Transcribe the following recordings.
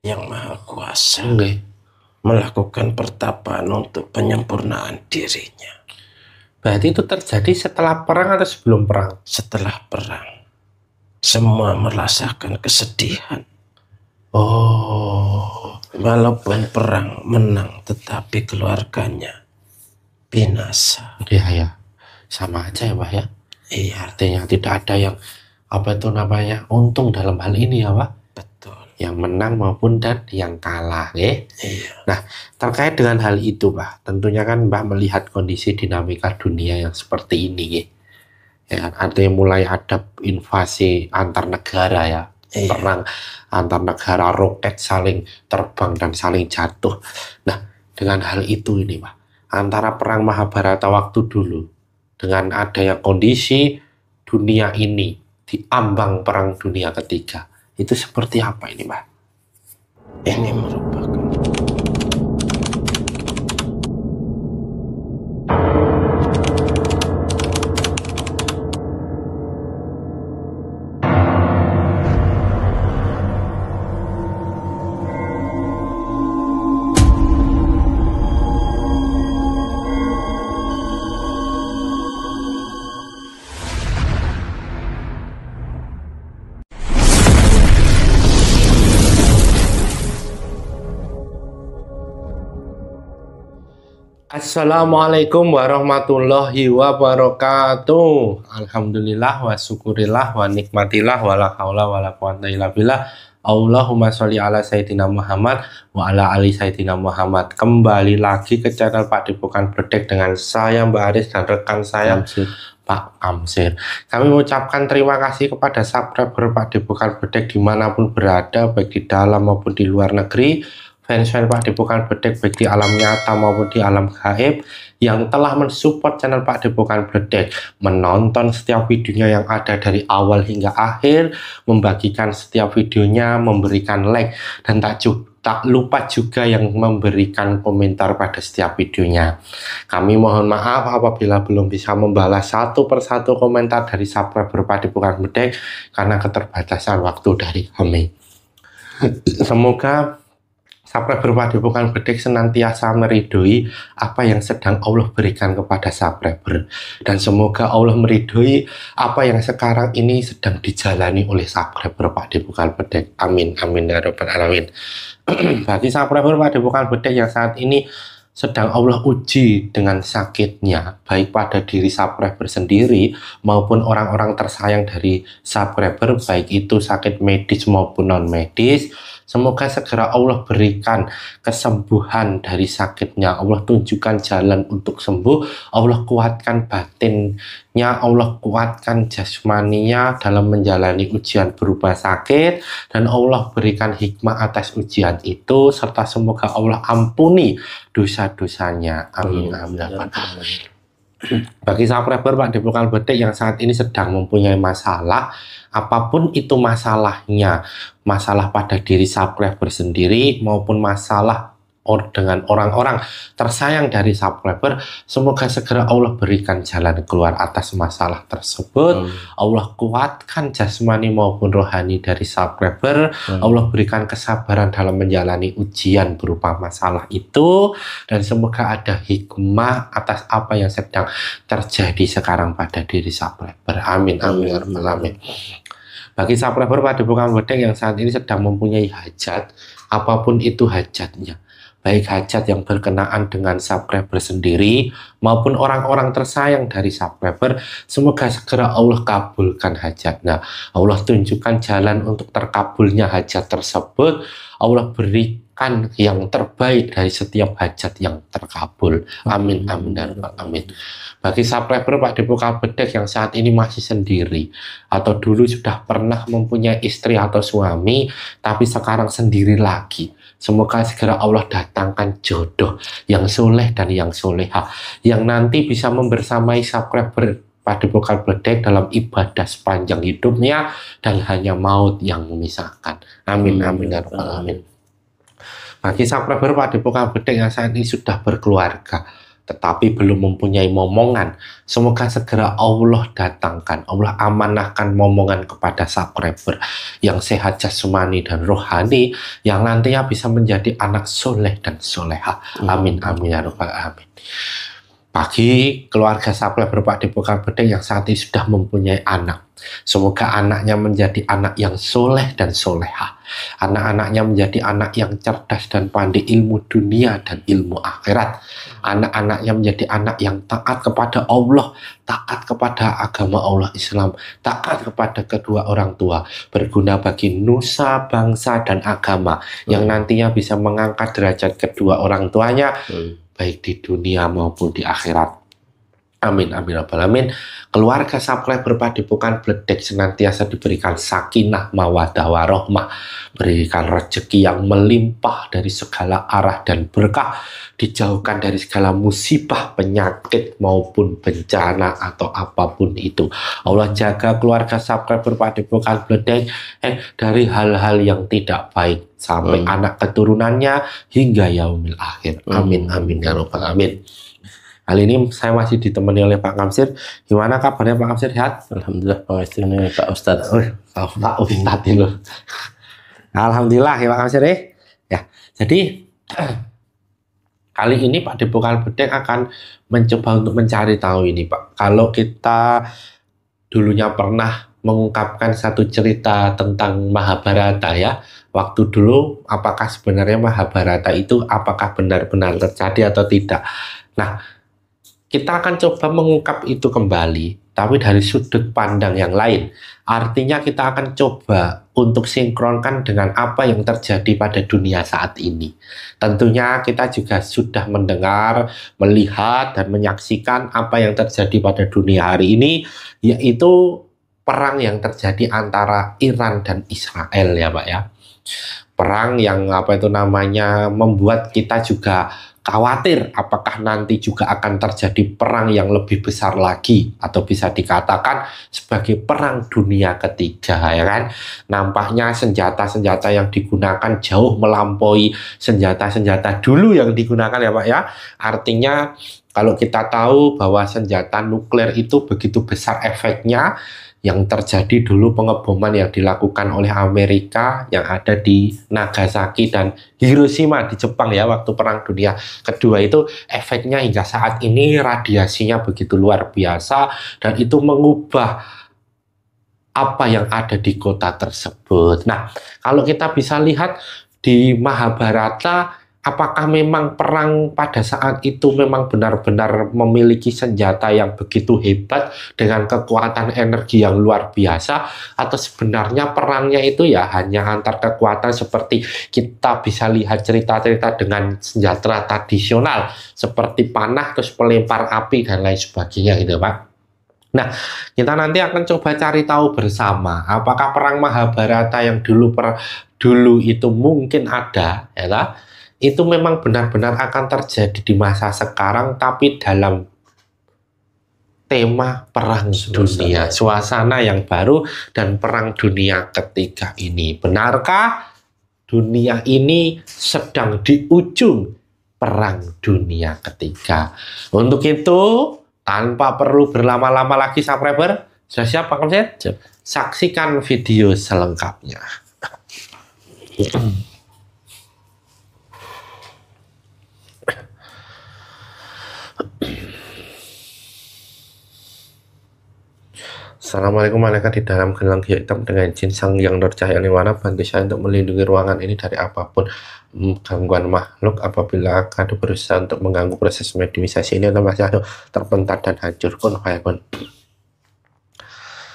yang Maha Kuasa Nggih. melakukan pertapaan untuk penyempurnaan dirinya. Berarti itu terjadi setelah perang atau sebelum perang? Setelah perang, semua merasakan kesedihan. Oh, Walaupun perang menang, tetapi keluarganya binasa. iya ya, sama aja ya Pak ya. Iya, Artinya tidak ada yang apa itu namanya untung dalam hal ini ya Pak. betul. Yang menang maupun dan yang kalah, ya. Iya, Nah, terkait dengan hal itu Pak, tentunya kan Mbak melihat kondisi dinamika dunia yang seperti ini, ya. Ya, artinya mulai ada invasi antar negara ya, iya. perang antar negara, roket saling terbang dan saling jatuh. Nah, dengan hal itu ini Pak, antara perang Mahabharata waktu dulu dengan adanya kondisi dunia ini di ambang perang dunia ketiga, itu seperti apa ini Pak? Ini merupakan Assalamualaikum warahmatullahi wabarakatuh. Alhamdulillah wa syukurillah wa nikmatillah wa la haula wa la quwata illa billah. Allahumma sholli ala Sayyidina Muhammad wa ala ali Sayyidina Muhammad. Kembali lagi ke channel Pak Depokan Bledek dengan saya Mbak Aris dan rekan saya Pak Amsir. Kami mengucapkan terima kasih kepada subscriber Pak Depokan Bledek dimanapun berada, baik di dalam maupun di luar negeri. Fans-fans Pak Depokan Bledek baik di alam nyata maupun di alam gaib yang telah mensupport channel Pak Depokan Bledek, menonton setiap videonya yang ada dari awal hingga akhir, membagikan setiap videonya, memberikan like, dan tak lupa juga yang memberikan komentar pada setiap videonya. Kami mohon maaf apabila belum bisa membalas satu persatu komentar dari subscriber Pak Depokan Bledek karena keterbatasan waktu dari kami. Semoga subscriber Pak Depokan Bledek senantiasa meridhoi apa yang sedang Allah berikan kepada subscriber, dan semoga Allah meridhoi apa yang sekarang ini sedang dijalani oleh subscriber Pak Depokan Bledek. Amin amin ya rabbal alamin. Bagi subscriber Pak Depokan Bledek yang saat ini sedang Allah uji dengan sakitnya, baik pada diri subscriber sendiri maupun orang-orang tersayang dari subscriber, baik itu sakit medis maupun non medis, semoga segera Allah berikan kesembuhan dari sakitnya. Allah tunjukkan jalan untuk sembuh, Allah kuatkan batinnya, Allah kuatkan jasmaninya dalam menjalani ujian berupa sakit, dan Allah berikan hikmah atas ujian itu, serta semoga Allah ampuni dosa-dosanya. Amin amin. Bagi subscriber Pak Depokan Bledek yang saat ini sedang mempunyai masalah, apapun itu masalahnya, masalah pada diri subscriber sendiri maupun masalah dengan orang-orang tersayang dari subscriber, semoga segera Allah berikan jalan keluar atas masalah tersebut. Allah kuatkan jasmani maupun rohani dari subscriber. Allah berikan kesabaran dalam menjalani ujian berupa masalah itu, dan semoga ada hikmah atas apa yang sedang terjadi sekarang pada diri subscriber. Amin amin amin. Bagi subscriber Pak Depokan Bledek yang saat ini sedang mempunyai hajat, apapun itu hajatnya, baik hajat yang berkenaan dengan subscriber sendiri maupun orang-orang tersayang dari subscriber, semoga segera Allah kabulkan hajatnya. Allah tunjukkan jalan untuk terkabulnya hajat tersebut. Allah berikan yang terbaik dari setiap hajat yang terkabul. Amin amin dan amin. Bagi subscriber Pak Depokan Bledek yang saat ini masih sendiri atau dulu sudah pernah mempunyai istri atau suami tapi sekarang sendiri lagi, semoga segera Allah datangkan jodoh yang soleh dan yang soleha, yang nanti bisa membersamai subscriber Pak Depokan Bledek dalam ibadah sepanjang hidupnya, dan hanya maut yang memisahkan. Amin amin ya rabbal alamin. Bagi subscriber Pak Depokan Bledek yang saat ini sudah berkeluarga, tetapi belum mempunyai momongan. Semoga segera Allah datangkan, Allah amanahkan momongan kepada subscriber yang sehat jasmani dan rohani, yang nantinya bisa menjadi anak soleh dan soleha. Amin, amin, ya rabbal alamin. Bagi keluarga subscriber Pak Depokan Bedeng yang saat ini sudah mempunyai anak, semoga anaknya menjadi anak yang soleh dan soleha. Anak-anaknya menjadi anak yang cerdas dan pandai ilmu dunia dan ilmu akhirat. Anak-anaknya menjadi anak yang taat kepada Allah, taat kepada agama Allah Islam, taat kepada kedua orang tua, berguna bagi nusa, bangsa, dan agama, yang nantinya bisa mengangkat derajat kedua orang tuanya, baik di dunia maupun di akhirat. Amin, amin, rabbal alamin. Keluarga subscriber Padepokan Bledek senantiasa diberikan sakinah, mawaddah, warohmah, berikan rezeki yang melimpah dari segala arah dan berkah, dijauhkan dari segala musibah, penyakit maupun bencana atau apapun itu. Allah jaga keluarga subscriber Padepokan Bledek dari hal-hal yang tidak baik sampai anak keturunannya hingga yaumil akhir. Amin, amin, ya rabbal alamin. Kali ini saya masih ditemani oleh Pak Kamsir. Gimana kabarnya Pak Kamsir? Sehat? Alhamdulillah, pengajiannya Pak Ustadz. Pak Ustadz itu. Alhamdulillah ya Pak Kamsir ya. Jadi kali ini Pak Depokan Bedeng akan mencoba untuk mencari tahu ini Pak. Kalau kita dulunya pernah mengungkapkan satu cerita tentang Mahabharata ya. Waktu dulu apakah sebenarnya Mahabharata itu apakah benar-benar terjadi atau tidak. Nah, kita akan coba mengungkap itu kembali, tapi dari sudut pandang yang lain. Artinya kita akan coba untuk sinkronkan dengan apa yang terjadi pada dunia saat ini. Tentunya kita juga sudah mendengar, melihat, dan menyaksikan apa yang terjadi pada dunia hari ini, yaitu perang yang terjadi antara Iran dan Israel ya Pak ya. Perang yang membuat kita juga khawatir apakah nanti juga akan terjadi perang yang lebih besar lagi atau bisa dikatakan sebagai perang dunia ketiga ya kan. Nampaknya senjata-senjata yang digunakan jauh melampaui senjata-senjata dulu yang digunakan ya Pak ya. Artinya kalau kita tahu bahwa senjata nuklir itu begitu besar efeknya, yang terjadi dulu pengeboman yang dilakukan oleh Amerika yang ada di Nagasaki dan Hiroshima di Jepang ya waktu Perang Dunia Kedua itu efeknya hingga saat ini radiasinya begitu luar biasa dan itu mengubah apa yang ada di kota tersebut. Nah, kalau kita bisa lihat di Mahabharata, apakah memang perang pada saat itu memang benar-benar memiliki senjata yang begitu hebat dengan kekuatan energi yang luar biasa, atau sebenarnya perangnya itu ya hanya antar kekuatan seperti kita bisa lihat cerita-cerita dengan senjata tradisional seperti panah terus pelempar api dan lain sebagainya gitu Pak. Nah, kita nanti akan coba cari tahu bersama apakah perang Mahabharata yang dulu itu mungkin ada ya lah, itu memang benar-benar akan terjadi di masa sekarang, tapi dalam tema perang dunia, suasana yang baru dan perang dunia ketiga ini. Benarkah dunia ini sedang di ujung perang dunia ketiga? Untuk itu, tanpa perlu berlama-lama lagi subscriber, sudah siap Pak Kamsir? Saksikan video selengkapnya. Assalamualaikum, malaikat di dalam gelang hitam dengan jin sang yang nur cahaya nirwana, bantu saya untuk melindungi ruangan ini dari apapun gangguan makhluk apabila ada berusaha untuk mengganggu proses mediumisasi ini atau masih ada terpentar dan hancur pun.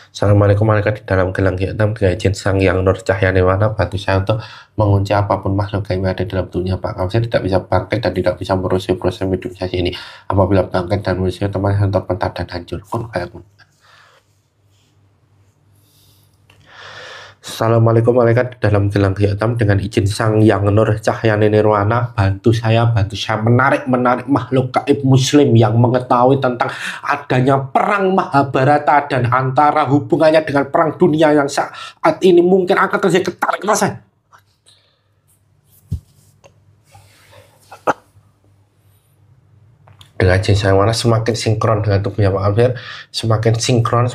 Assalamualaikum, malaikat di dalam gelang hitam dengan jin sang yang nur cahaya nirwana, bantu saya untuk mengunci apapun makhluk yang ada dalam dunia. Pak Kamsir tidak bisa bangkit dan tidak bisa merusak proses mediumisasi ini. Apabila bangkit dan merusak teman terpentar dan hancur pun. Assalamualaikum, malaikat dalam gelang hitam dengan izin sang yang nur cahaya nirwana, bantu saya menarik makhluk gaib muslim yang mengetahui tentang adanya perang Mahabharata dan antara hubungannya dengan perang dunia yang saat ini mungkin akan terjadi. Tarik saya. dengan jenis yang mana semakin sinkron dengan tubuhnya Pak Amir, semakin sinkron,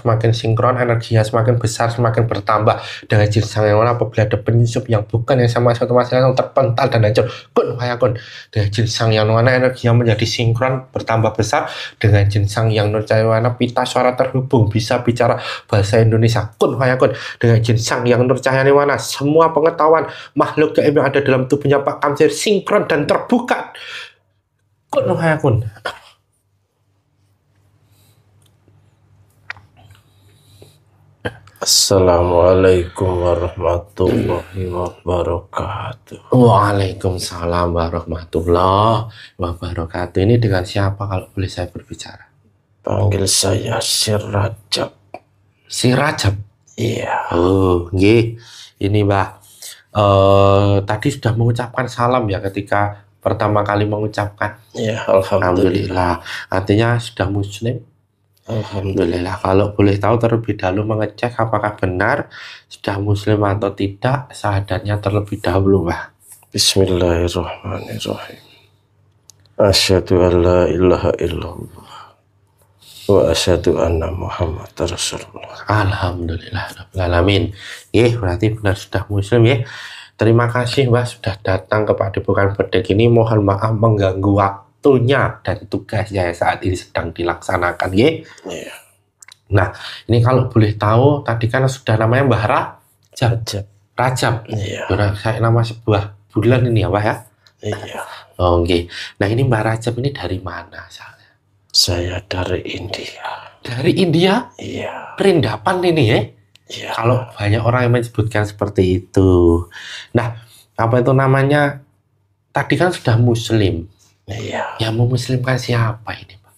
energinya semakin besar, semakin bertambah. Dengan jenis yang mana apabila ada penyusup yang bukan yang sama satu masalah yang terpental dan hancur, kun fayakun. Dengan jenis yang mana energinya menjadi sinkron, bertambah besar. Dengan jenis yang nurcaya mana pita suara terhubung, bisa bicara bahasa Indonesia, kun fayakun. Dengan jenis yang nurcaya mana semua pengetahuan makhluk gaib yang ada dalam tubuhnya Pak Amir sinkron dan terbuka, kun fayakun. Assalamualaikum warahmatullahi wabarakatuh. Waalaikumsalam warahmatullahi wabarakatuh. Ini dengan siapa kalau boleh saya berbicara? Panggil saya Si Rajab. Si Rajab? Iya. Oh, nggih. Ini Mbak. Tadi sudah mengucapkan salam ya ketika pertama kali mengucapkan. Ya, alhamdulillah. Artinya sudah muslim. Alhamdulillah. Kalau boleh tahu terlebih dahulu mengecek apakah benar sudah muslim atau tidak, syahadatnya terlebih dahulu, Pak. Bismillahirrahmanirrahim. Asyhadu an la ilaha illallah wa asyhadu anna Muhammadar Rasulullah. Alhamdulillah rabbil alamin. Berarti benar sudah muslim ya. Terima kasih Mbak sudah datang ke Padepokan Bedek ini. Mohon maaf mengganggu waktunya dan tugasnya saat ini sedang dilaksanakan ya. Iya. Nah, ini kalau boleh tahu tadi kan sudah namanya Mbah Rajab. Iya. Saya nama sebuah bulan ini ya Pak ya. Iya. Oh, okay. Nah, ini Mbah Rajab ini dari mana asalnya? Saya dari India. Dari India? Iya. Perindapan ini ya? Iya. Kalau banyak orang yang menyebutkan seperti itu. Nah, apa itu namanya? Tadi kan sudah muslim. Iya. Yang memuslimkan siapa ini, Pak?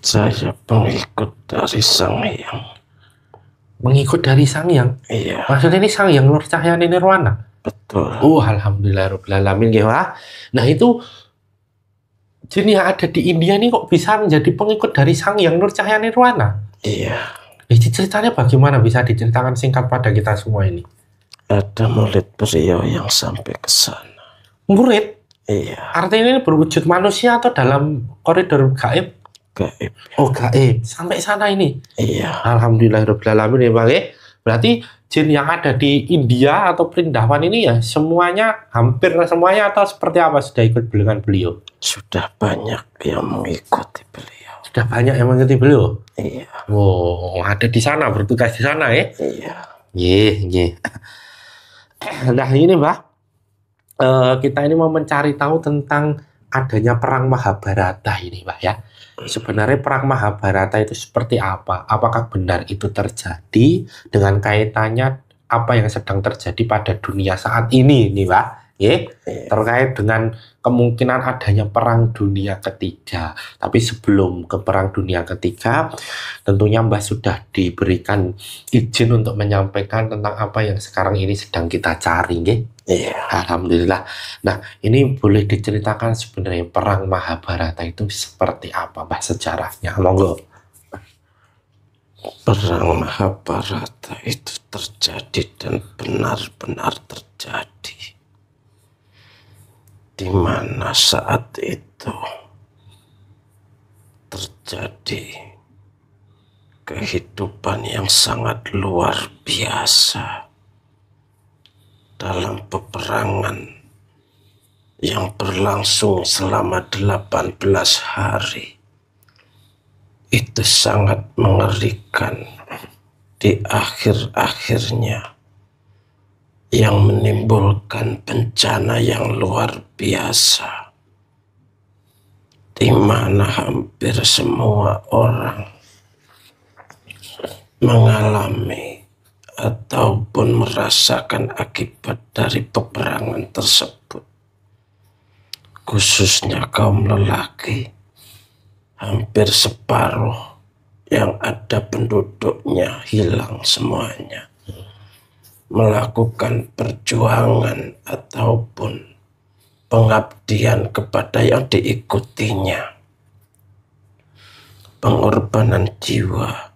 Saya pengikut dari Sang Hyang. Mengikut dari Sang Hyang? Iya. Maksudnya ini Sang Hyang Nur Cahyani Nirwana? Betul. Alhamdulillah rabbil alamin ya. Nah, itu jin yang ada di India ini kok bisa menjadi pengikut dari Sang Hyang Nur Cahyani Nirwana? Iya. Jadi ceritanya bagaimana, bisa diceritakan singkat pada kita semua ini? Ada murid beliau yang sampai ke sana. Murid? Iya. Artinya ini berwujud manusia atau dalam koridor gaib? Gaib. Oh, gaib. Sampai sana ini? Iya. Alhamdulillah rabbil alamin ya Bang. Berarti jin yang ada di India atau Perindawan ini ya semuanya, hampir semuanya atau seperti apa sudah ikut dengan beliau? Sudah banyak yang mengikuti beliau. Sudah banyak yang mengikuti beliau? Iya. Oh, ada di sana, bertugas di sana ya? Iya. Iya. Nah ini Mbak, kita ini mau mencari tahu tentang adanya perang Mahabharata ini Mbak ya. Sebenarnya perang Mahabharata itu seperti apa? Apakah benar itu terjadi dengan kaitannya apa yang sedang terjadi pada dunia saat ini nih Pak? Terkait dengan kemungkinan adanya perang dunia ketiga. Tapi sebelum ke perang dunia ketiga, tentunya Mbak sudah diberikan izin untuk menyampaikan tentang apa yang sekarang ini sedang kita cari, nggih? Iya. Alhamdulillah. Nah, ini boleh diceritakan sebenarnya perang Mahabharata itu seperti apa, Mbak, sejarahnya? Monggo. Perang Mahabharata itu terjadi dan benar-benar terjadi. Di mana saat itu terjadi kehidupan yang sangat luar biasa dalam peperangan yang berlangsung selama 18 hari. Itu sangat mengerikan di akhir-akhirnya, yang menimbulkan bencana yang luar biasa, di mana hampir semua orang mengalami ataupun merasakan akibat dari peperangan tersebut. Khususnya kaum lelaki, hampir separuh yang ada penduduknya hilang semuanya, melakukan perjuangan ataupun pengabdian kepada yang diikutinya, pengorbanan jiwa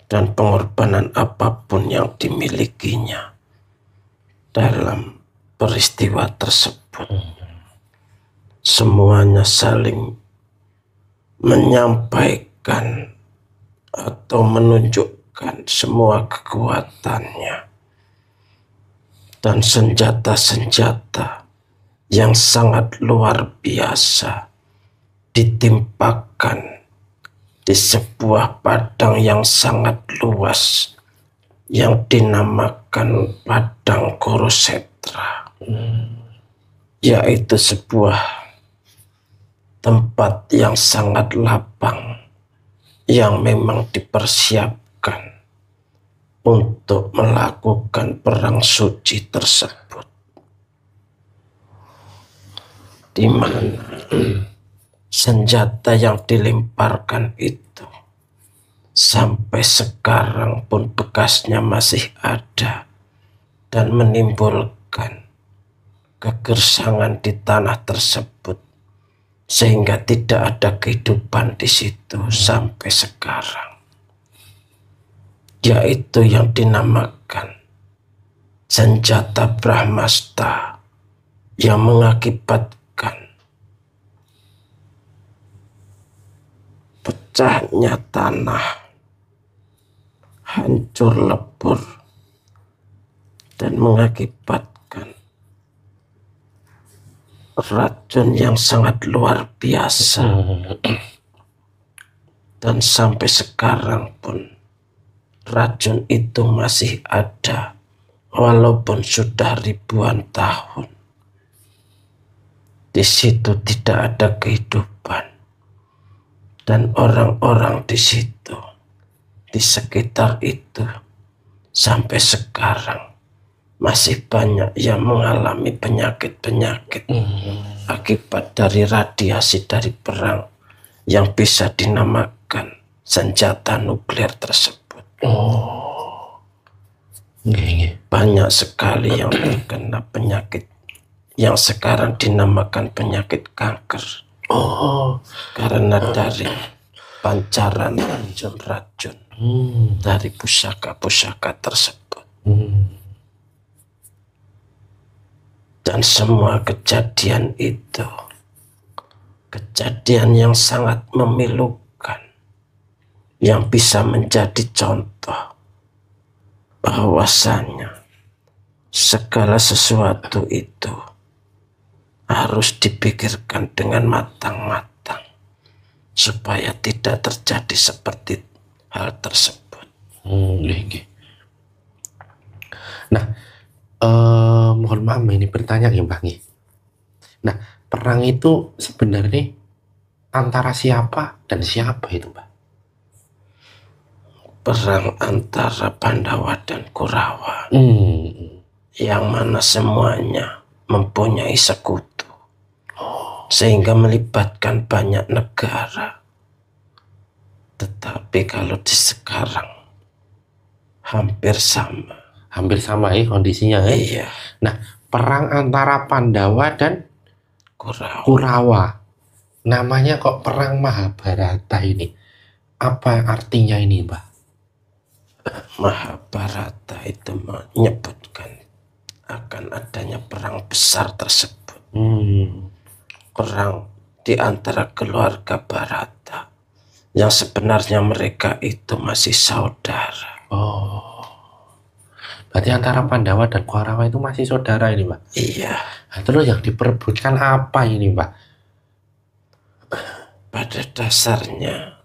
dan pengorbanan apapun yang dimilikinya dalam peristiwa tersebut. Semuanya saling menyampaikan atau menunjukkan semua kekuatannya dan senjata-senjata yang sangat luar biasa ditimpakan di sebuah padang yang sangat luas yang dinamakan Padang Kurukshetra, yaitu sebuah tempat yang sangat lapang yang memang dipersiapkan untuk melakukan perang suci tersebut, di mana senjata yang dilemparkan itu sampai sekarang pun bekasnya masih ada dan menimbulkan kegersangan di tanah tersebut, sehingga tidak ada kehidupan di situ sampai sekarang, yaitu yang dinamakan senjata Brahmasta yang mengakibatkan pecahnya tanah, hancur lebur, dan mengakibatkan racun yang sangat luar biasa. Dan sampai sekarang pun racun itu masih ada walaupun sudah ribuan tahun. Di situ tidak ada kehidupan, dan orang-orang di situ, di sekitar itu, sampai sekarang masih banyak yang mengalami penyakit-penyakit akibat dari radiasi dari perang yang bisa dinamakan senjata nuklir tersebut. Banyak sekali yang terkena penyakit yang sekarang dinamakan penyakit kanker. Karena dari pancaran racun-racun dari pusaka-pusaka tersebut. Dan semua kejadian itu, kejadian yang sangat memilukan, yang bisa menjadi contoh bahwasanya segala sesuatu itu harus dipikirkan dengan matang-matang supaya tidak terjadi seperti hal tersebut. Nah, mohon maaf ini bertanya ya Mbak. Nah, perang itu sebenarnya antara siapa dan siapa itu Mbak? Perang antara Pandawa dan Kurawa, yang mana semuanya mempunyai sekutu, sehingga melibatkan banyak negara. Tetapi kalau di sekarang hampir sama ya kondisinya ya. Iya. Nah, perang antara Pandawa dan Kurawa, namanya kok perang Mahabharata ini. Apa artinya ini Mbak? Mahabharata itu menyebutkan akan adanya perang besar tersebut. Perang di antara keluarga Bharata yang sebenarnya mereka itu masih saudara. Berarti antara Pandawa dan Kurawa itu masih saudara ini Mbak? Iya. Nah, terus yang diperebutkan apa ini Mbak? Pada dasarnya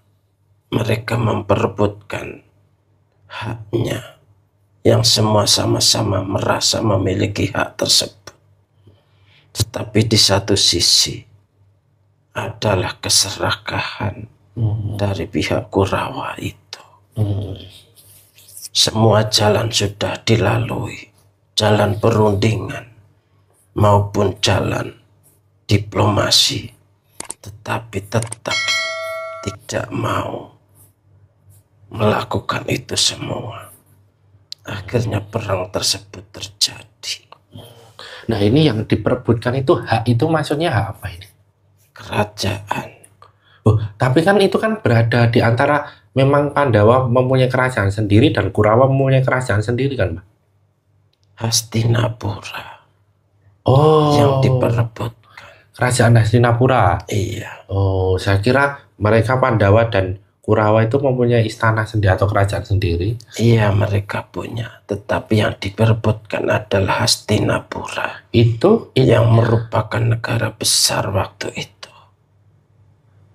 mereka memperebutkan haknya yang semua sama-sama merasa memiliki hak tersebut. Tetapi di satu sisi adalah keserakahan dari pihak Kurawa itu. Semua jalan sudah dilalui, jalan perundingan maupun jalan diplomasi, tetapi tetap tidak mau melakukan itu semua. Akhirnya perang tersebut terjadi. Nah, ini yang diperebutkan itu hak itu maksudnya hak apa ini? Kerajaan. Tapi kan itu kan berada di antara, memang Pandawa mempunyai kerajaan sendiri dan Kurawa mempunyai kerajaan sendiri kan Mbak? Hastinapura. Oh, yang diperebut. kerajaan Hastinapura. Iya, Oh, saya kira mereka Pandawa dan Kurawa itu mempunyai istana sendiri atau kerajaan sendiri. iya mereka punya. Tetapi yang diperebutkan adalah Hastinapura, Itu ini. yang merupakan negara besar waktu itu.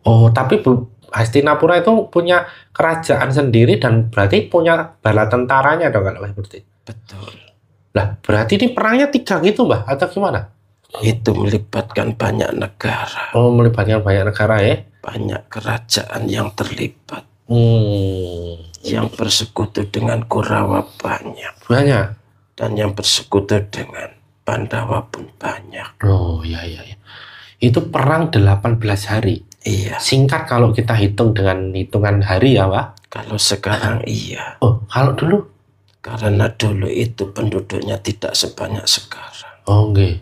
Oh, tapi Hastinapura itu punya kerajaan sendiri dan berarti punya bala tentaranya dong kalau seperti itu. Betul. Lah, berarti ini perangnya 3 gitu, Mbah, atau gimana? Itu melibatkan banyak negara, Oh, melibatkan banyak negara ya? banyak kerajaan yang terlibat. Hmm, Yang bersekutu dengan Kurawa banyak, banyak. dan yang bersekutu dengan Pandawa pun banyak. Oh, iya, iya, iya. Itu perang 18 hari. Iya, Singkat kalau kita hitung dengan hitungan hari ya, Pak. kalau sekarang iya, Oh, kalau dulu? karena dulu itu penduduknya tidak sebanyak sekarang. Oh, enggak.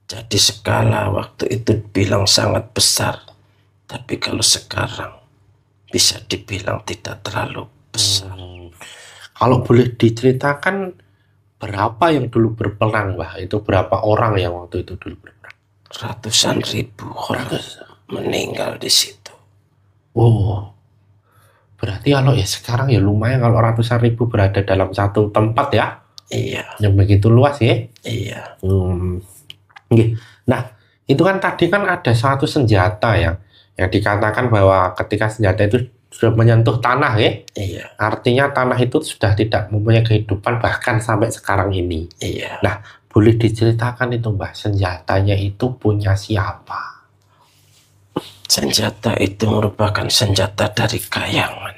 Jadi skala waktu itu dibilang sangat besar, tapi kalau sekarang bisa dibilang tidak terlalu besar. Kalau boleh diceritakan berapa yang dulu berperang, Mbah? Itu berapa orang yang waktu itu dulu berperang? Ratusan ribu orang meninggal di situ. Oh, berarti kalau ya sekarang ya lumayan kalau ratusan ribu berada dalam satu tempat ya, Iya, yang begitu luas ya. iya, Nggih. Nah, itu kan tadi kan ada suatu senjata yang dikatakan bahwa ketika senjata itu sudah menyentuh tanah ya, iya, artinya tanah itu sudah tidak mempunyai kehidupan bahkan sampai sekarang ini. iya. Nah, boleh diceritakan itu, Mbah, senjatanya itu punya siapa? Senjata itu merupakan senjata dari kayangan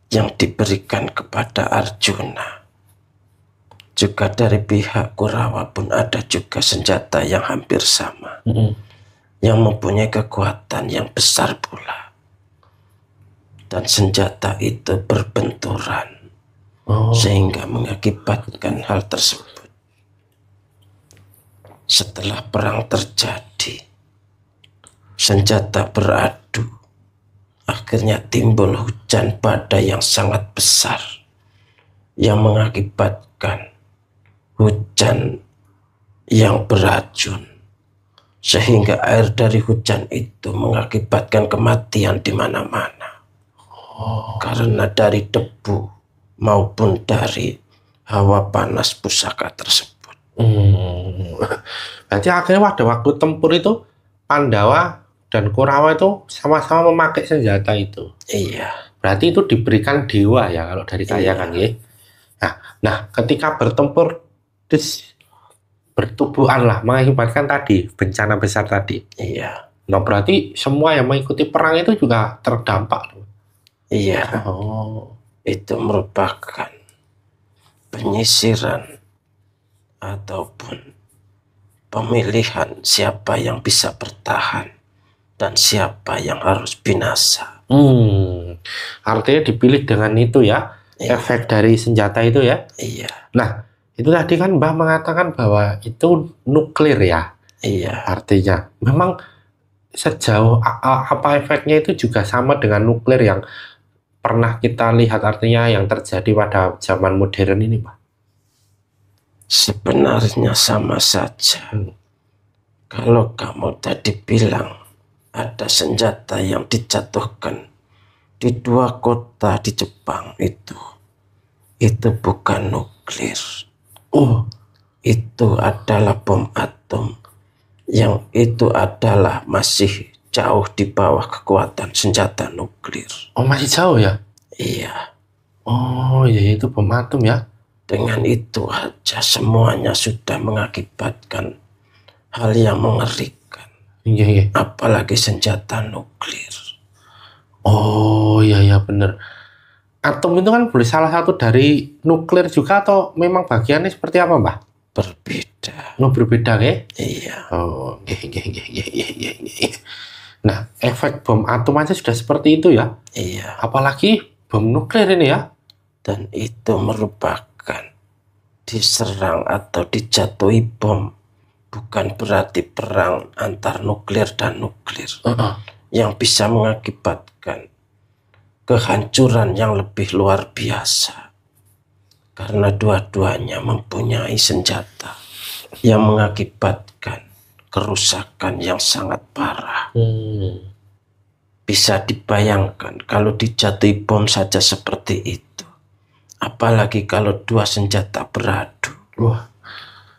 yang diberikan kepada Arjuna. Juga dari pihak Kurawa pun ada juga senjata yang hampir sama, yang mempunyai kekuatan yang besar pula. Dan senjata itu berbenturan, sehingga mengakibatkan hal tersebut. Setelah perang terjadi, senjata beradu, akhirnya timbul hujan badai yang sangat besar, yang mengakibatkan hujan yang beracun, sehingga air dari hujan itu mengakibatkan kematian di mana-mana. Karena dari debu maupun dari hawa panas pusaka tersebut. Berarti akhirnya pada waktu tempur itu Pandawa dan Kurawa itu sama-sama memakai senjata itu. Iya, Berarti itu diberikan dewa ya kalau dari kayangan ya. Nah, ketika bertempur terus bertubuhan lah mengakibatkan tadi bencana besar tadi. iya, Nah, berarti semua yang mengikuti perang itu juga terdampak. iya. Oh, Itu merupakan penyisiran ataupun pemilihan siapa yang bisa bertahan dan siapa yang harus binasa. artinya dipilih dengan itu ya, efek dari senjata itu ya. Iya, Nah, itu tadi kan Mbah mengatakan bahwa itu nuklir ya. iya, Artinya, memang sejauh apa efeknya itu juga sama dengan nuklir yang pernah kita lihat, artinya yang terjadi pada zaman modern ini, Pak. sebenarnya sama saja. Kalau kamu tadi bilang ada senjata yang dijatuhkan di 2 kota di Jepang itu bukan nuklir. Oh, Itu adalah bom atom, yang itu adalah masih jauh di bawah kekuatan senjata nuklir. oh masih jauh ya? Iya, Oh, ya itu bom atom ya. dengan itu aja semuanya sudah mengakibatkan hal yang mengerikan, Iya, iya. apalagi senjata nuklir. Oh, iya, iya bener. Atom itu kan boleh salah satu dari nuklir juga atau memang bagiannya seperti apa, Mbah? Berbeda. Oh, berbeda ya? Iya, Oh, iya, iya, iya, iya, iya, iya, iya. Nah, efek bom atom aja sudah seperti itu ya. iya. Apalagi bom nuklir ini ya. Dan itu merupakan diserang atau dijatuhi bom, bukan berarti perang antar nuklir dan nuklir, yang bisa mengakibatkan kehancuran yang lebih luar biasa, karena dua-duanya mempunyai senjata yang mengakibatkan kerusakan yang sangat parah. Bisa dibayangkan kalau dijatuhi bom saja seperti itu. Apalagi kalau dua senjata beradu. Wah,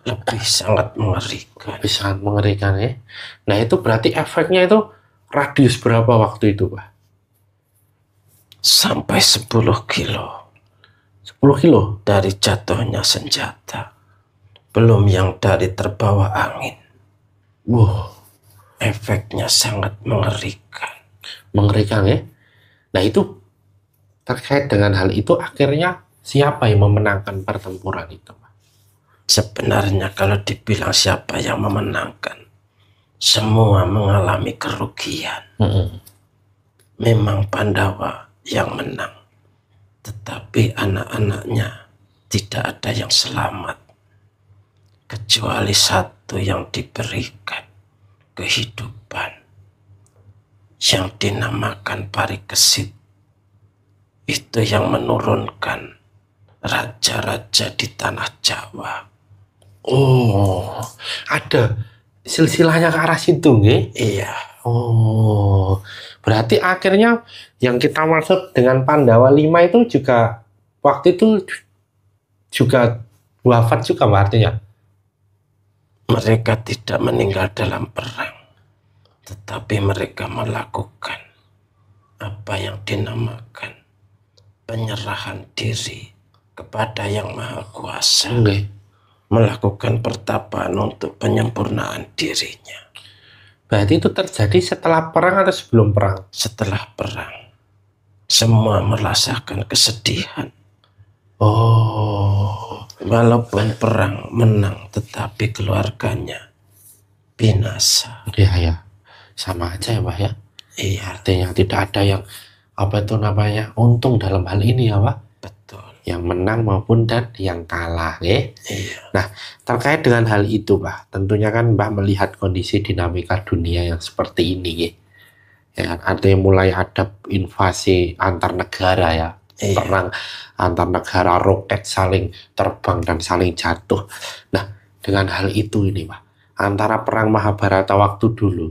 lebih sangat mengerikan. lebih sangat mengerikan ya. Nah itu berarti efeknya itu radius berapa waktu itu, Pak? Sampai 10 kilo 10 kilo? dari jatuhnya senjata. Belum yang dari terbawa angin. Wow, Efeknya sangat mengerikan. mengerikan ya. Nah itu terkait dengan hal itu akhirnya siapa yang memenangkan pertempuran itu, Pak? Sebenarnya kalau dibilang siapa yang memenangkan, semua mengalami kerugian. Memang Pandawa yang menang, tetapi anak-anaknya tidak ada yang selamat, kecuali satu yang diberikan kehidupan yang dinamakan Parikesit. Itu yang menurunkan raja-raja di tanah Jawa. Oh, ada silsilahnya ke arah situ, nggih? Iya, Oh, berarti akhirnya yang kita maksud dengan Pandawa 5 itu juga waktu itu juga wafat juga, Pak, artinya? mereka tidak meninggal dalam perang, tetapi mereka melakukan apa yang dinamakan penyerahan diri kepada Yang Maha Kuasa. Nggih. Melakukan pertapaan untuk penyempurnaan dirinya. Berarti itu terjadi setelah perang atau sebelum perang? Setelah perang, semua merasakan kesedihan. Oh, Walaupun perang menang, tetapi keluarganya binasa. iya ya, sama aja ya, Pak ya. Iya, Artinya tidak ada yang apa itu namanya untung dalam hal ini ya, Pak. betul. Yang menang maupun dan yang kalah, ya. Iya, Nah, terkait dengan hal itu, Pak, tentunya kan Mbak melihat kondisi dinamika dunia yang seperti ini, ya. Ya kan? Artinya mulai ada invasi antar negara ya, Iya. perang antar negara, roket saling terbang dan saling jatuh. Nah, dengan hal itu ini, Pak, antara perang Mahabharata waktu dulu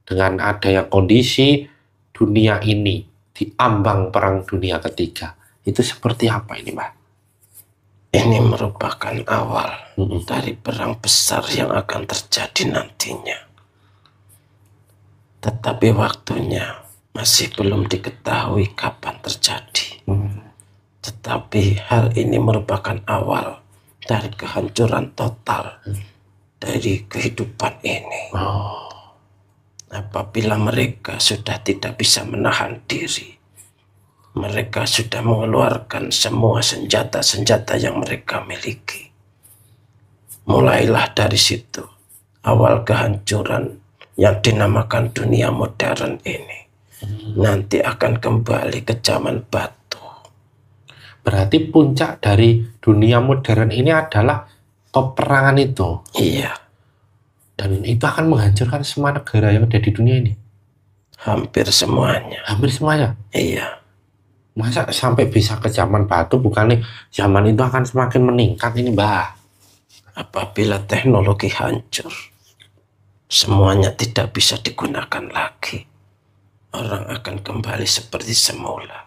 dengan adanya kondisi dunia ini di ambang perang dunia ketiga, itu seperti apa ini, Pak? ini merupakan awal Mm-mm. dari perang besar yang akan terjadi nantinya. Tetapi waktunya masih belum diketahui kapan terjadi. Tetapi hal ini merupakan awal dari kehancuran total dari kehidupan ini. Oh, Apabila mereka sudah tidak bisa menahan diri, mereka sudah mengeluarkan semua senjata-senjata yang mereka miliki. Mulailah dari situ awal kehancuran yang dinamakan dunia modern ini. Nanti akan kembali ke zaman batu. berarti puncak dari dunia modern ini adalah peperangan itu. Iya, Dan itu akan menghancurkan semua negara yang ada di dunia ini. hampir semuanya. Hampir semuanya. Iya, Masa sampai bisa ke zaman batu, bukannya zaman itu akan semakin meningkat ini, Mbak? apabila teknologi hancur, semuanya tidak bisa digunakan lagi. Orang akan kembali seperti semula.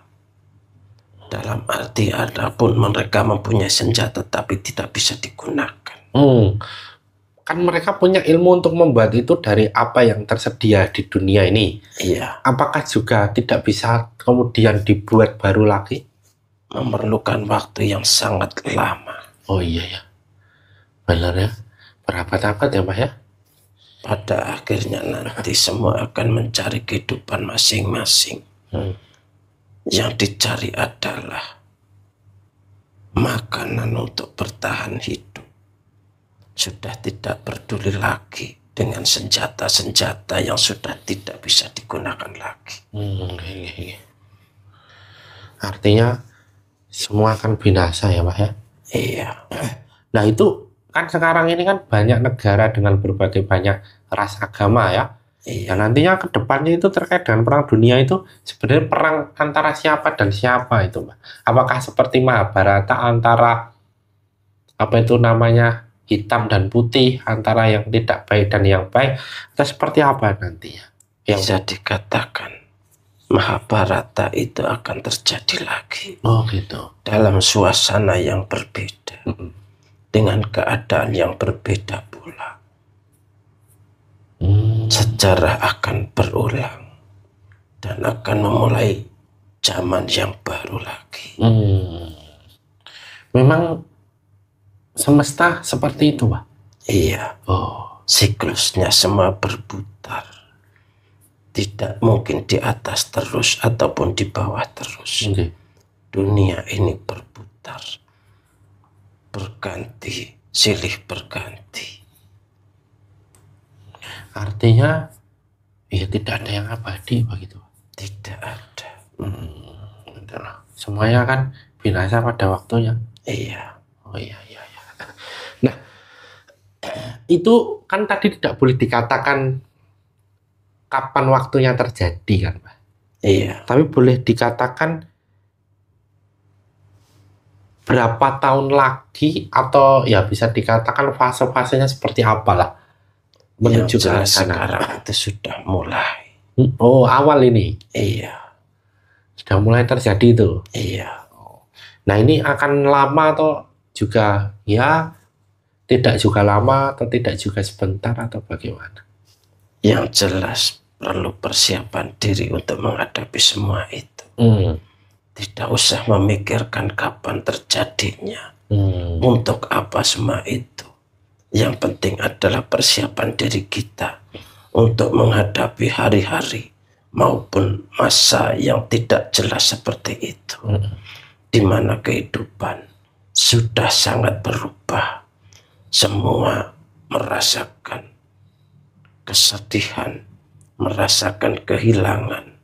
Dalam arti adapun mereka mempunyai senjata tapi tidak bisa digunakan. Kan mereka punya ilmu untuk membuat itu dari apa yang tersedia di dunia ini. Iya, Apakah juga tidak bisa kemudian dibuat baru lagi? memerlukan waktu yang sangat lama. Oh iya ya, benar ya. Berabad-abad ya, Mbak ya? Pada akhirnya nanti semua akan mencari kehidupan masing-masing. Yang dicari adalah makanan untuk bertahan hidup. Sudah tidak peduli lagi dengan senjata-senjata yang sudah tidak bisa digunakan lagi. Artinya semua akan binasa ya, Pak ya? Iya, Nah itu kan sekarang ini kan banyak negara dengan berbagai banyak ras agama ya. iya. Dan nantinya ke depannya itu terkait dengan perang dunia itu sebenarnya perang antara siapa dan siapa itu, Mbak? Apakah seperti Mahabharata antara apa itu namanya hitam dan putih, antara yang tidak baik dan yang baik, atau seperti apa nantinya? Bisa dikatakan Mahabharata itu akan terjadi lagi. Oh gitu. Dalam suasana yang berbeda, dengan keadaan yang berbeda pula. Sejarah akan berulang dan akan memulai zaman yang baru lagi. Memang semesta seperti itu, Pak? Iya. Siklusnya semua berputar. Tidak mungkin di atas terus ataupun di bawah terus. Dunia ini berputar, berganti, silih berganti. Artinya ya tidak ada yang abadi begitu? Tidak ada. Semuanya kan binasa pada waktunya. Iya. Oh iya. Nah, itu kan tadi tidak boleh dikatakan kapan waktunya terjadi kan, Pak? Iya. Tapi boleh dikatakan berapa tahun lagi, atau ya bisa dikatakan fase-fasenya seperti apalah menuju ke sana. Sekarang itu sudah mulai. Oh, awal ini? Iya. Sudah mulai terjadi itu? Iya. Nah, ini akan lama atau juga ya tidak juga lama atau tidak juga sebentar atau bagaimana? Yang jelas perlu persiapan diri untuk menghadapi semua itu. Tidak usah memikirkan kapan terjadinya. Untuk apa semua itu. Yang penting adalah persiapan diri kita untuk menghadapi hari-hari maupun masa yang tidak jelas seperti itu. Di mana kehidupan sudah sangat berubah. Semua merasakan kesedihan, merasakan kehilangan,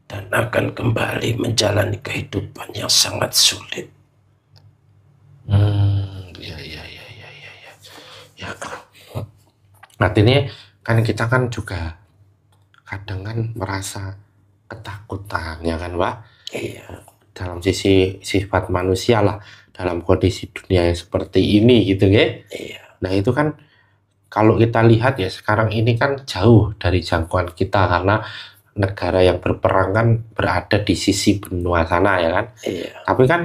dan akan kembali menjalani kehidupan yang sangat sulit. Ya. Artinya kan kita kan juga kadang kan merasa ketakutan, ya kan, Pak? Iya. Dalam sisi sifat manusia lah, dalam kondisi dunia yang seperti ini gitu ya. Iya. Nah itu kan kalau kita lihat ya sekarang ini kan jauh dari jangkauan kita, karena negara yang berperang kan berada di sisi benua sana, ya kan. Iya. Tapi kan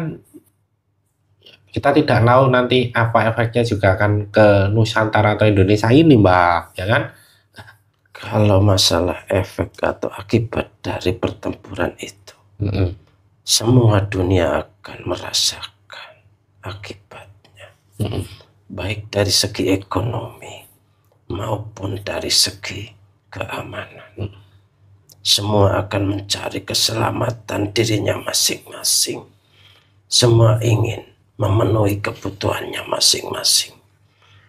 kita tidak tahu nanti apa efeknya juga akan ke Nusantara atau Indonesia ini, Mbak, ya kan. Kalau masalah efek atau akibat dari pertempuran itu, semua dunia akan merasakan akibatnya. Baik dari segi ekonomi maupun dari segi keamanan. Semua akan mencari keselamatan dirinya masing-masing. Semua ingin memenuhi kebutuhannya masing-masing.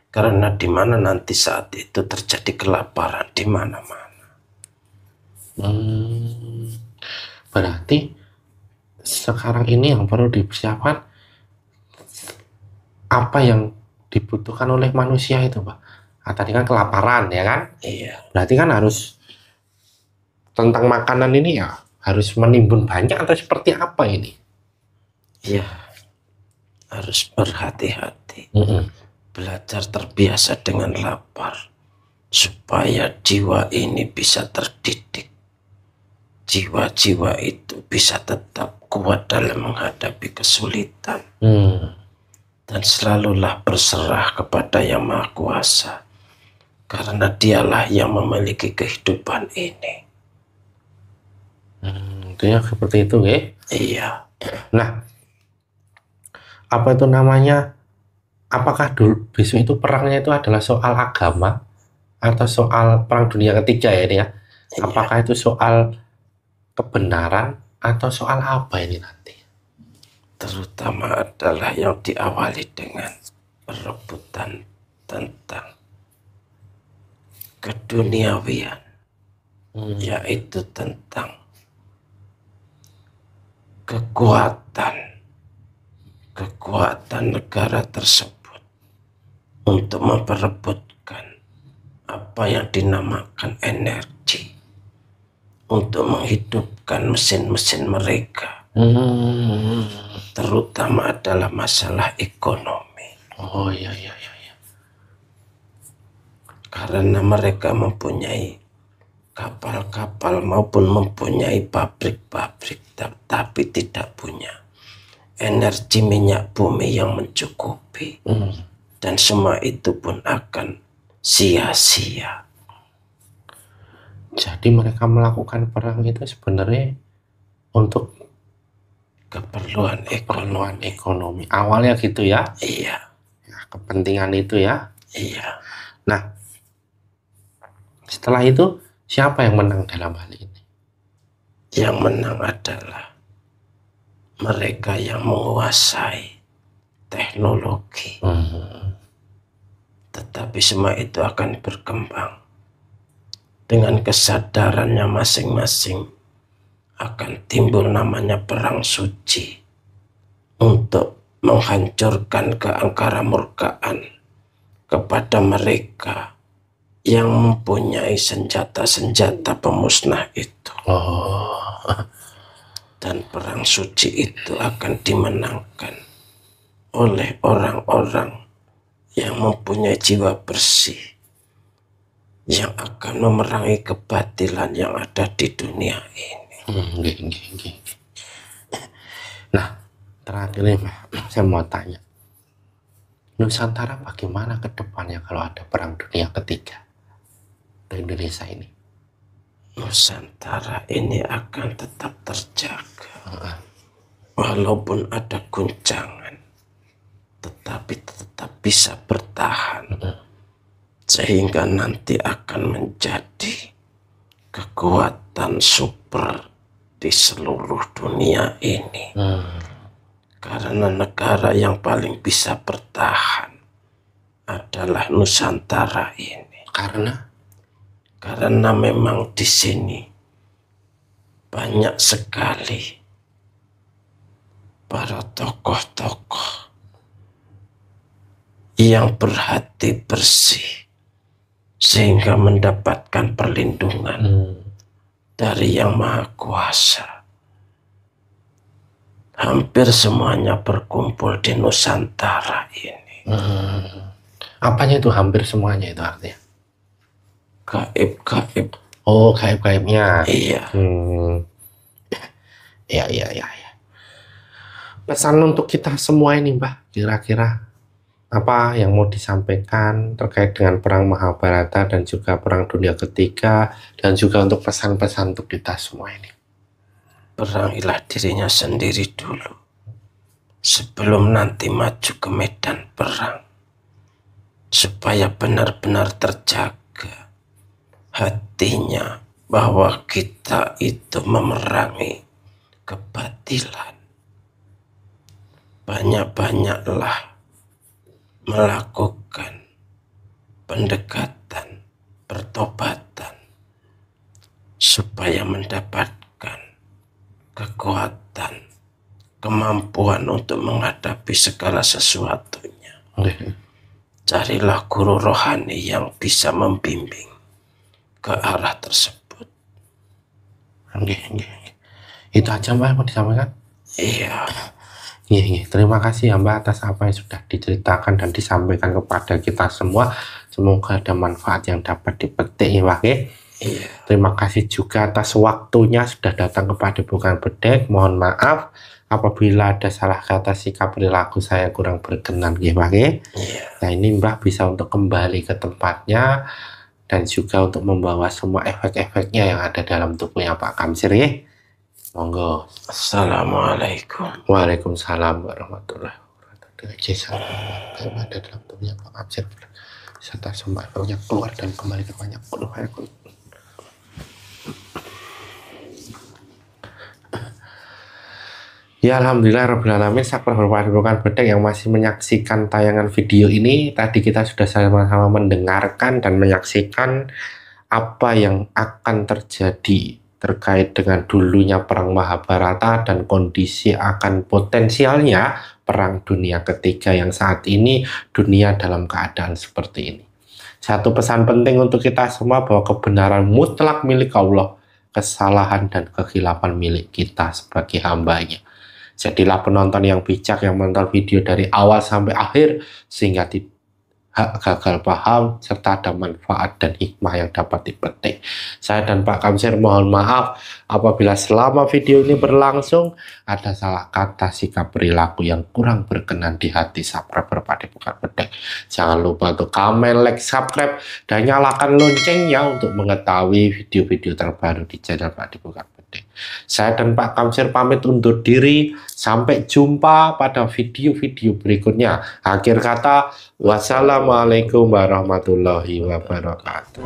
Karena di mana nanti saat itu terjadi kelaparan di mana-mana. Berarti sekarang ini yang perlu dipersiapkan apa yang dibutuhkan oleh manusia itu, Pak. Tadi kan kelaparan, ya kan? Iya. Berarti kan harus tentang makanan ini ya harus menimbun banyak atau seperti apa ini? Iya. Harus berhati-hati. Belajar terbiasa dengan lapar supaya jiwa ini bisa terdidik. Jiwa-jiwa itu bisa tetap kuat dalam menghadapi kesulitan. Dan selalulah berserah kepada Yang Maha Kuasa, karena dialah yang memiliki kehidupan ini. Intinya seperti itu, ya? Iya. Nah, apa itu namanya? Apakah dulu besok itu perangnya itu adalah soal agama atau soal perang dunia ketiga, ya ini ya? Iya. Apakah itu soal kebenaran atau soal apa ini nanti? Terutama adalah yang diawali dengan perebutan tentang keduniawian, yaitu tentang kekuatan negara tersebut untuk memperebutkan apa yang dinamakan energi, untuk menghidupkan mesin-mesin mereka. Terutama adalah masalah ekonomi. Oh iya. karena mereka mempunyai kapal-kapal maupun mempunyai pabrik-pabrik, tetapi tidak punya energi minyak bumi yang mencukupi. Dan semua itu pun akan sia-sia. Jadi mereka melakukan perang itu sebenarnya untuk keperluan ekonomi. Awalnya gitu ya? Iya. Ya, kepentingan itu ya? Iya. Nah, setelah itu siapa yang menang dalam hal ini? Yang menang adalah mereka yang menguasai teknologi. Tetapi semua itu akan berkembang dengan kesadarannya masing-masing. Akan timbul namanya perang suci untuk menghancurkan keangkara-murkaan kepada mereka yang mempunyai senjata-senjata pemusnah itu. Dan perang suci itu akan dimenangkan oleh orang-orang yang mempunyai jiwa bersih, yang akan memerangi kebatilan yang ada di dunia ini. Nah, terakhir nih, saya mau tanya, Nusantara bagaimana ke depannya kalau ada perang dunia ketiga di Indonesia ini? Nusantara ini akan tetap terjaga, walaupun ada guncangan, tetapi tetap bisa bertahan, sehingga nanti akan menjadi kekuatan super di seluruh dunia ini. Karena negara yang paling bisa bertahan adalah Nusantara ini. Karena memang di sini banyak sekali para tokoh-tokoh yang berhati bersih sehingga mendapatkan perlindungan dari Yang Maha Kuasa. Hampir semuanya berkumpul di Nusantara ini. Apanya itu hampir semuanya itu artinya? Gaib-gaib. Oh, gaib-gaibnya. Iya. Ya. Pesan untuk kita semua ini, Mbah, kira-kira apa yang mau disampaikan terkait dengan perang Mahabharata dan juga perang dunia ketiga, dan juga untuk pesan-pesan untuk kita semua ini? Perangilah dirinya sendiri dulu sebelum nanti maju ke medan perang, supaya benar-benar terjaga hatinya bahwa kita itu memerangi kebatilan. Banyak-banyaklah melakukan pendekatan, pertobatan, supaya mendapatkan kekuatan, kemampuan untuk menghadapi segala sesuatunya. Carilah guru rohani yang bisa membimbing ke arah tersebut. Itu aja, Mbak, mau disampaikan? Iya. Terima kasih ya, Mbak, atas apa yang sudah diceritakan dan disampaikan kepada kita semua. Semoga ada manfaat yang dapat dipetik ya, Mbak. Iya. Terima kasih juga atas waktunya sudah datang kepada Bukan Bedek. Mohon maaf apabila ada salah kata, sikap, perilaku saya kurang berkenan ya, Mbak. Nah, ini Mbak bisa untuk kembali ke tempatnya dan juga untuk membawa semua efek-efeknya yang ada dalam tubuhnya Pak Kamsir ya. Monggo. Assalamualaikum. Waalaikumsalam warahmatullahi wabarakatuh. Jasa yang ada dalam tubuhnya Pak Kamsir serta semua efeknya keluar dan kembali ke banyak penuh. Ya, alhamdulillah rabbil alamin. Sabar Bukan Bedek yang masih menyaksikan tayangan video ini. Tadi kita sudah sama-sama mendengarkan dan menyaksikan apa yang akan terjadi terkait dengan dulunya perang Mahabharata dan kondisi akan potensialnya perang dunia ketiga yang saat ini dunia dalam keadaan seperti ini. Satu pesan penting untuk kita semua bahwa kebenaran mutlak milik Allah, kesalahan dan kekhilapan milik kita sebagai hambanya. Jadilah penonton yang bijak yang menonton video dari awal sampai akhir sehingga hak gagal paham, serta ada manfaat dan hikmah yang dapat dipetik. Saya dan Pak Kamsir mohon maaf apabila selama video ini berlangsung ada salah kata, sikap, perilaku yang kurang berkenan di hati subscriber Padepokan Bedek. Jangan lupa untuk komen, like, subscribe, dan nyalakan loncengnya untuk mengetahui video-video terbaru di channel Padepokan Bedek. Saya dan Pak Kamsir pamit undur diri. Sampai jumpa pada video-video berikutnya. Akhir kata, wassalamualaikum warahmatullahi wabarakatuh.